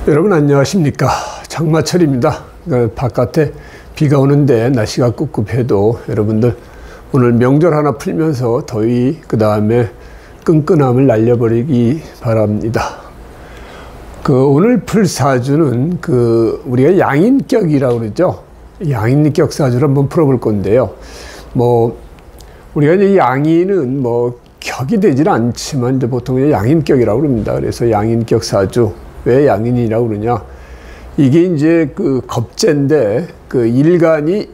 여러분 안녕하십니까. 장마철입니다. 바깥에 비가 오는데 날씨가 꿉꿉해도 여러분들 오늘 명절 하나 풀면서 더위 그 다음에 끈끈함을 날려버리기 바랍니다. 오늘 풀 사주는 우리가 양인격이라고 그러죠. 양인격 사주를 한번 풀어볼 건데요. 우리가 이제 양인은 격이 되질 않지만 이제 보통 양인격이라고 그럽니다. 그래서 양인격 사주. 왜 양인이라고 그러냐? 이게 이제 겁재인데 일간이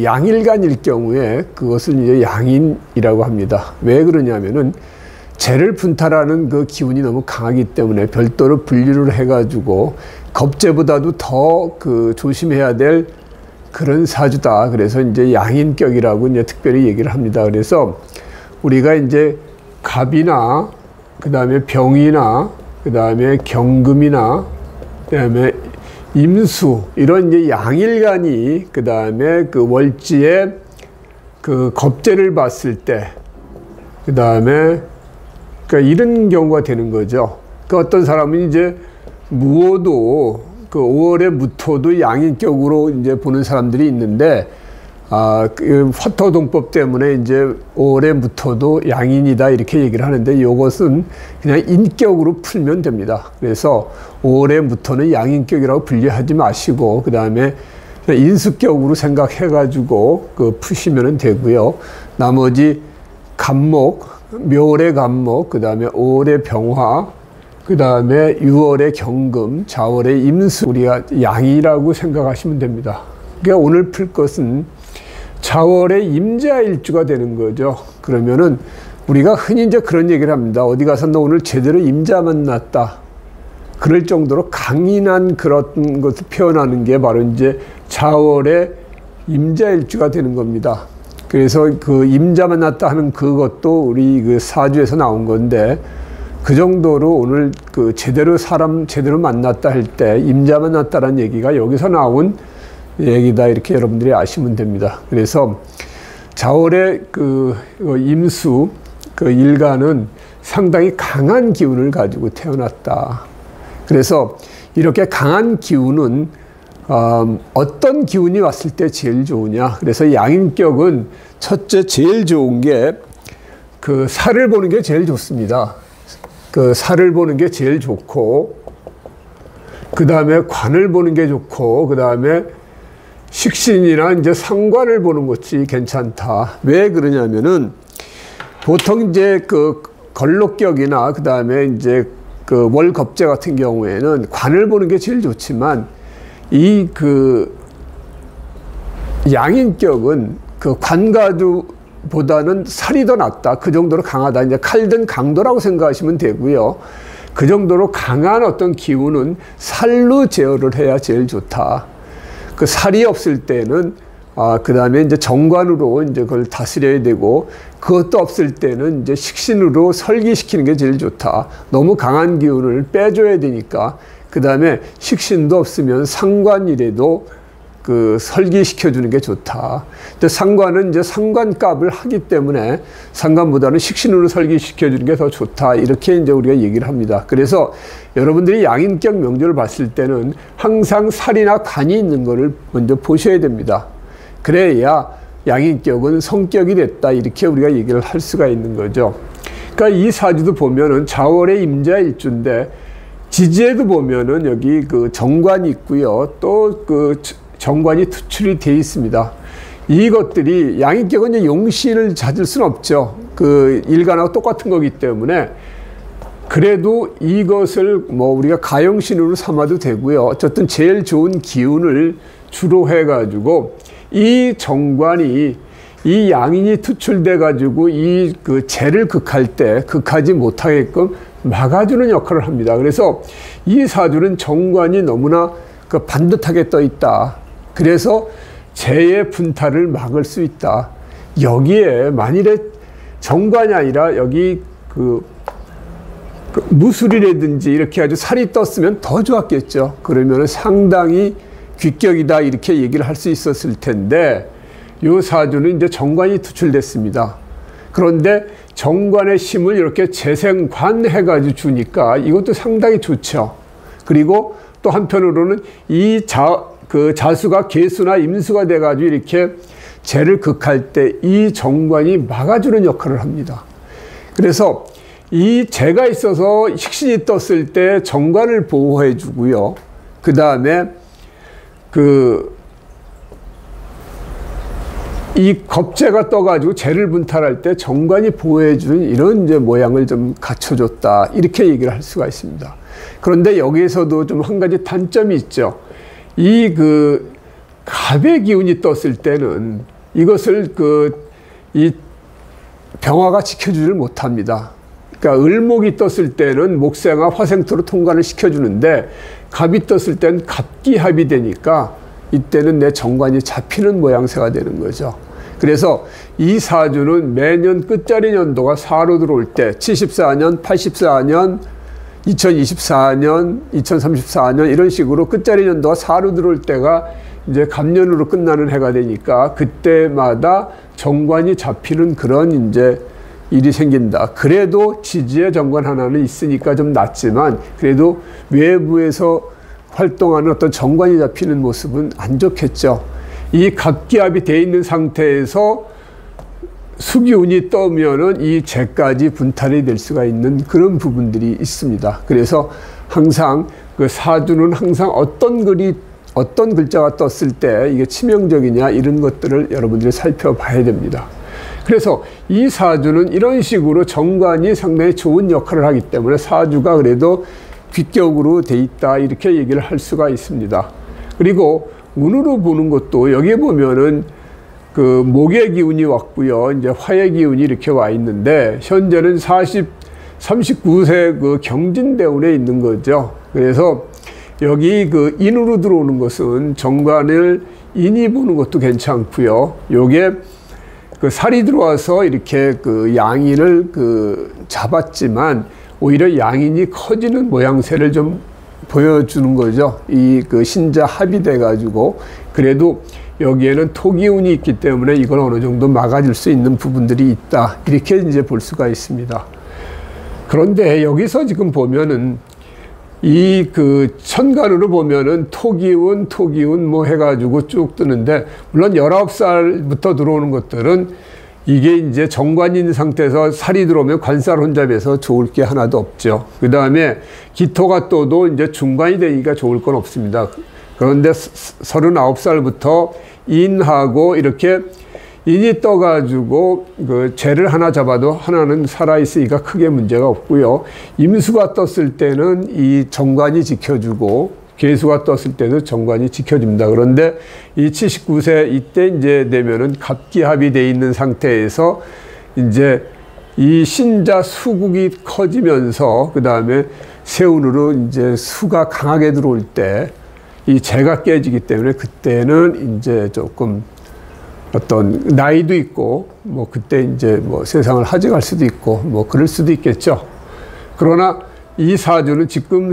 양일간일 경우에 그것을 이제 양인이라고 합니다. 왜 그러냐면은 재를 분탈하는 기운이 너무 강하기 때문에 별도로 분류를 해가지고 겁재보다도 더 조심해야 될 그런 사주다. 그래서 이제 양인격이라고 이제 특별히 얘기를 합니다. 그래서 우리가 이제 갑이나 그 다음에 병이나 그 다음에 경금이나 그 다음에 임수 이런 이제 양일간이 그 다음에 월지의 겁재를 봤을 때 그 다음에 이런 경우가 되는 거죠. 어떤 사람은 이제 무오도 5월에 무토도 양인격으로 이제 보는 사람들이 있는데 화토동법 때문에 이제 5월에 무토도 양인이다 이렇게 얘기를 하는데 이것은 그냥 인격으로 풀면 됩니다. 그래서 5월에 무토는 양인격이라고 분류하지 마시고 그 다음에 인수격으로 생각해 가지고 푸시면 되고요. 나머지 간목, 묘월의 간목, 그 다음에 5월의 병화, 그 다음에 6월의 경금, 자월의 임수 우리가 양이라고 생각하시면 됩니다. 그러니까 오늘 풀 것은 자월의 임자일주가 되는 거죠. 그러면은 우리가 흔히 이제 그런 얘기를 합니다. 어디 가서 너 오늘 제대로 임자 만났다. 그럴 정도로 강인한 그런 것을 표현하는 게 바로 이제 자월의 임자일주가 되는 겁니다. 그래서 임자 만났다 하는 그것도 우리 사주에서 나온 건데 그 정도로 오늘 제대로 사람 제대로 만났다 할 때 임자 만났다라는 얘기가 여기서 나온 얘기다 이렇게 여러분들이 아시면 됩니다. 그래서 자월의 임수 일간은 상당히 강한 기운을 가지고 태어났다. 그래서 이렇게 강한 기운은 어떤 기운이 왔을 때 제일 좋으냐? 그래서 양인격은 첫째 제일 좋은 게 살을 보는 게 제일 좋습니다. 살을 보는 게 제일 좋고 그 다음에 관을 보는 게 좋고 그 다음에 식신이나 이제 상관을 보는 것이 괜찮다. 왜 그러냐면은 보통 이제 걸록격이나 그 다음에 이제 월겁재 같은 경우에는 관을 보는 게 제일 좋지만 이 양인격은 관가주보다는 살이 더 낫다. 그 정도로 강하다. 이제 칼든 강도라고 생각하시면 되고요. 그 정도로 강한 어떤 기운은 살로 제어를 해야 제일 좋다. 살이 없을 때는 그 다음에 이제 정관으로 이제 그걸 다스려야 되고 그것도 없을 때는 이제 식신으로 설기시키는 게 제일 좋다. 너무 강한 기운을 빼줘야 되니까 그 다음에 식신도 없으면 상관이라도 설기시켜 주는 게 좋다. 근데 상관은 이제 상관값을 하기 때문에 상관보다는 식신으로 설기시켜 주는 게 더 좋다. 이렇게 이제 우리가 얘기를 합니다. 그래서 여러분들이 양인격 명조를 봤을 때는 항상 살이나 관이 있는 거를 먼저 보셔야 됩니다. 그래야 양인격은 성격이 됐다. 이렇게 우리가 얘기를 할 수가 있는 거죠. 그러니까 이 사주도 보면은 자월의 임자일주인데 지지에도 보면은 여기 정관이 있고요. 또 정관이 투출이 되어 있습니다. 이것들이 양인격은 이제 용신을 찾을 수는 없죠. 일간하고 똑같은 거기 때문에 그래도 이것을 우리가 가용신으로 삼아도 되고요. 어쨌든 제일 좋은 기운을 주로 해가지고 이 정관이 이 양인이 투출돼 가지고 이 재를 극할 때 극하지 못하게끔 막아주는 역할을 합니다. 그래서 이 사주는 정관이 너무나 반듯하게 떠 있다. 그래서 재의 분탈을 막을 수 있다. 여기에 만일에 정관이 아니라 여기 무술이라든지 이렇게 아주 살이 떴으면 더 좋았겠죠. 그러면 상당히 귀격이다 이렇게 얘기를 할 수 있었을 텐데 이 사주는 이제 정관이 투출됐습니다. 그런데 정관의 힘을 이렇게 재생관해가지고 주니까 이것도 상당히 좋죠. 그리고 또 한편으로는 이 자수가 계수나 임수가 돼가지고 이렇게 재를 극할 때 이 정관이 막아주는 역할을 합니다. 그래서 이 재가 있어서 식신이 떴을 때 정관을 보호해 주고요. 그 다음에 이 겁재가 떠가지고 재를 분탈할 때 정관이 보호해 주는 이런 이제 모양을 좀 갖춰줬다. 이렇게 얘기를 할 수가 있습니다. 그런데 여기에서도 좀 한 가지 단점이 있죠. 이 갑의 기운이 떴을 때는 이것을 이 병화가 지켜주질 못합니다. 그러니까 을목이 떴을 때는 목생화 화생토로 통관을 시켜주는데 갑이 떴을 때는 갑기합이 되니까 이때는 내 정관이 잡히는 모양새가 되는 거죠. 그래서 이 사주는 매년 끝자리 년도가 4로 들어올 때 74년, 84년, 2024년, 2034년 이런 식으로 끝자리 연도가 4로 들어올 때가 이제 갑년으로 끝나는 해가 되니까 그때마다 정관이 잡히는 그런 이제 일이 생긴다. 그래도 지지의 정관 하나는 있으니까 좀 낫지만 그래도 외부에서 활동하는 어떤 정관이 잡히는 모습은 안 좋겠죠. 이 갑기합이 돼 있는 상태에서 수기운이 떠면은 이 재까지 분탈이 될 수가 있는 그런 부분들이 있습니다. 그래서 항상 그 사주는 항상 어떤 글자가 떴을 때 이게 치명적이냐 이런 것들을 여러분들이 살펴봐야 됩니다. 그래서 이 사주는 이런 식으로 정관이 상당히 좋은 역할을 하기 때문에 사주가 그래도 귀격으로 돼 있다 이렇게 얘기를 할 수가 있습니다. 그리고 운으로 보는 것도 여기에 보면은 목의 기운이 왔고요. 이제 화의 기운이 이렇게 와 있는데 현재는 39세 경진대운에 있는 거죠. 그래서 여기 인으로 들어오는 것은 정관을 인이 보는 것도 괜찮고요. 요게 살이 들어와서 이렇게 양인을 잡았지만 오히려 양인이 커지는 모양새를 좀 보여주는 거죠. 이 신자 합이 돼 가지고 그래도 여기에는 토기운이 있기 때문에 이걸 어느 정도 막아줄 수 있는 부분들이 있다. 이렇게 이제 볼 수가 있습니다. 그런데 여기서 지금 보면은 이 천간으로 보면은 토기운 뭐 해가지고 쭉 뜨는데 물론 19살부터 들어오는 것들은 이게 이제 정관인 상태에서 살이 들어오면 관살 혼잡해서 좋을 게 하나도 없죠. 그 다음에 기토가 떠도 이제 중관이 되니까 좋을 건 없습니다. 그런데 39살부터 인하고 이렇게 인이 떠가지고 재를 하나 잡아도 하나는 살아있으니까 크게 문제가 없고요. 임수가 떴을 때는 이 정관이 지켜주고 계수가 떴을 때도 정관이 지켜줍니다. 그런데 이 79세 이때 이제 되면은 갑기합이 돼 있는 상태에서 이제 이 신자 수국이 커지면서 그 다음에 세운으로 이제 수가 강하게 들어올 때 이 재가 깨지기 때문에 그때는 이제 조금 어떤 나이도 있고 뭐 그때 이제 뭐 세상을 하직할 수도 있고 뭐 그럴 수도 있겠죠. 그러나 이 사주는 지금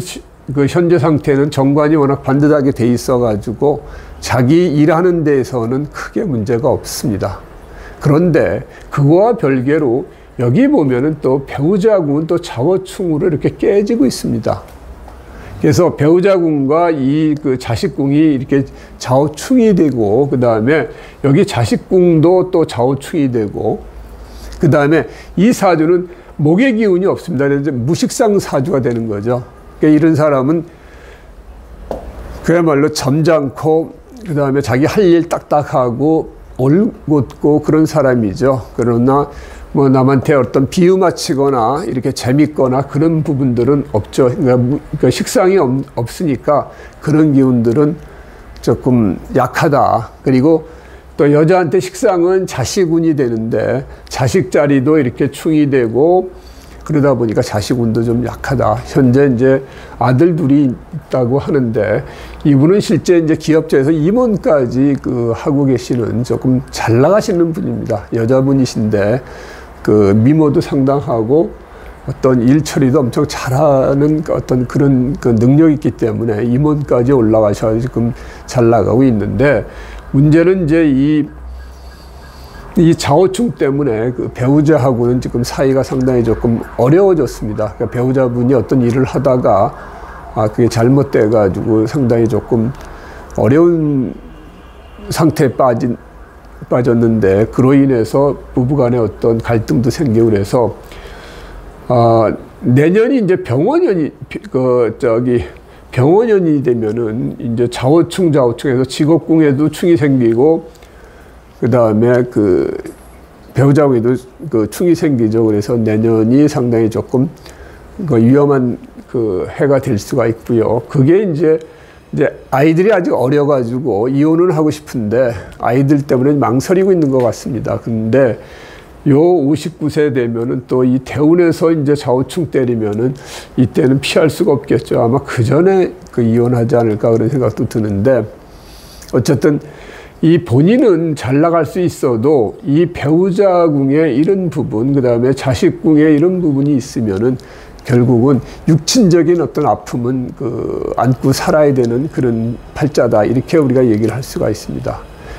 현재 상태는 정관이 워낙 반듯하게 돼 있어 가지고 자기 일하는 데에서는 크게 문제가 없습니다. 그런데 그거와 별개로 여기 보면은 또 배우자궁은 또 자워충으로 이렇게 깨지고 있습니다. 그래서 배우자궁과 이 자식궁이 이렇게 자오충이 되고 그 다음에 여기 자식궁도 또 자오충이 되고 그 다음에 이 사주는 목의 기운이 없습니다. 그래서 무식상 사주가 되는 거죠. 그러니까 이런 사람은 그야말로 점잖고 그 다음에 자기 할 일 딱딱하고 올곧고 그런 사람이죠. 그러나 뭐 남한테 어떤 비유 맞히거나 이렇게 재밌거나 그런 부분들은 없죠. 그러니까 식상이 없으니까 그런 기운들은 조금 약하다. 그리고 또 여자한테 식상은 자식운이 되는데 자식 자리도 이렇게 충이 되고 그러다 보니까 자식운도 좀 약하다. 현재 이제 아들 둘이 있다고 하는데 이분은 실제 이제 기업체에서 임원까지 하고 계시는 조금 잘 나가시는 분입니다. 여자분이신데 미모도 상당하고 어떤 일 처리도 엄청 잘하는 어떤 그런 능력이 있기 때문에 임원까지 올라가셔서 지금 잘 나가고 있는데 문제는 이제 이 자오충 때문에 배우자하고는 지금 사이가 상당히 조금 어려워졌습니다. 그러니까 배우자분이 어떤 일을 하다가 그게 잘못돼 가지고 상당히 조금 어려운 상태에 빠졌는데, 그로 인해서 부부간에 어떤 갈등도 생기고 그래서 내년이 이제 병원년이 되면은 이제 좌우충에서 직업궁에도 충이 생기고, 그 다음에 그 배우자궁에도 그 충이 생기죠. 그래서 내년이 상당히 조금 위험한 그 해가 될 수가 있고요. 그게 이제 아이들이 아직 어려가지고 이혼을 하고 싶은데 아이들 때문에 망설이고 있는 것 같습니다. 근데 요 59세 되면은 또 이 대운에서 이제 좌우충 때리면은 이때는 피할 수가 없겠죠. 아마 그 전에 이혼하지 않을까 그런 생각도 드는데, 어쨌든 이 본인은 잘 나갈 수 있어도 이 배우자궁에 이런 부분, 그 다음에 자식궁에 이런 부분이 있으면은 결국은 육친적인 어떤 아픔은 안고 살아야 되는 그런 팔자다, 이렇게 우리가 얘기를 할 수가 있습니다.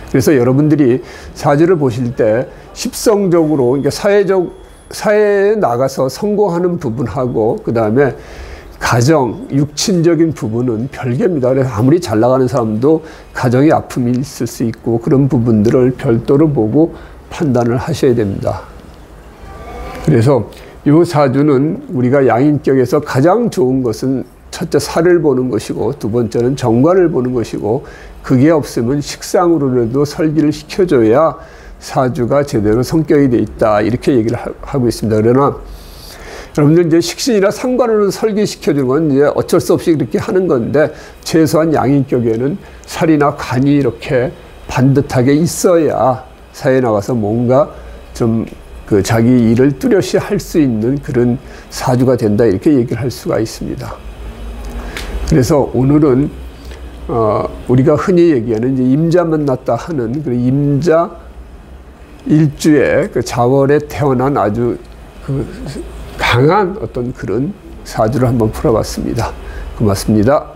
그래서 여러분들이 사주를 보실 때 십성적으로, 그러니까 사회에 나가서 성공하는 부분하고 그 다음에 가정, 육친적인 부분은 별개입니다. 그래서 아무리 잘 나가는 사람도 가정의 아픔이 있을 수 있고, 그런 부분들을 별도로 보고 판단을 하셔야 됩니다. 그래서 이 사주는 우리가 양인격에서 가장 좋은 것은 첫째 살을 보는 것이고, 두 번째는 정관을 보는 것이고, 그게 없으면 식상으로라도 설기를 시켜줘야 사주가 제대로 성격이 돼 있다, 이렇게 얘기를 하고 있습니다. 그러나 여러분들 이제 식신이나 상관으로 설계시켜주는 건 이제 어쩔 수 없이 그렇게 하는 건데, 최소한 양인격에는 살이나 관이 이렇게 반듯하게 있어야 사회에 나가서 뭔가 좀 자기 일을 뚜렷이 할 수 있는 그런 사주가 된다, 이렇게 얘기를 할 수가 있습니다. 그래서 오늘은 우리가 흔히 얘기하는 이제 임자 만났다 하는 그 임자 일주에 그 자월에 태어난 아주 강한 어떤 그런 사주를 한번 풀어봤습니다. 고맙습니다.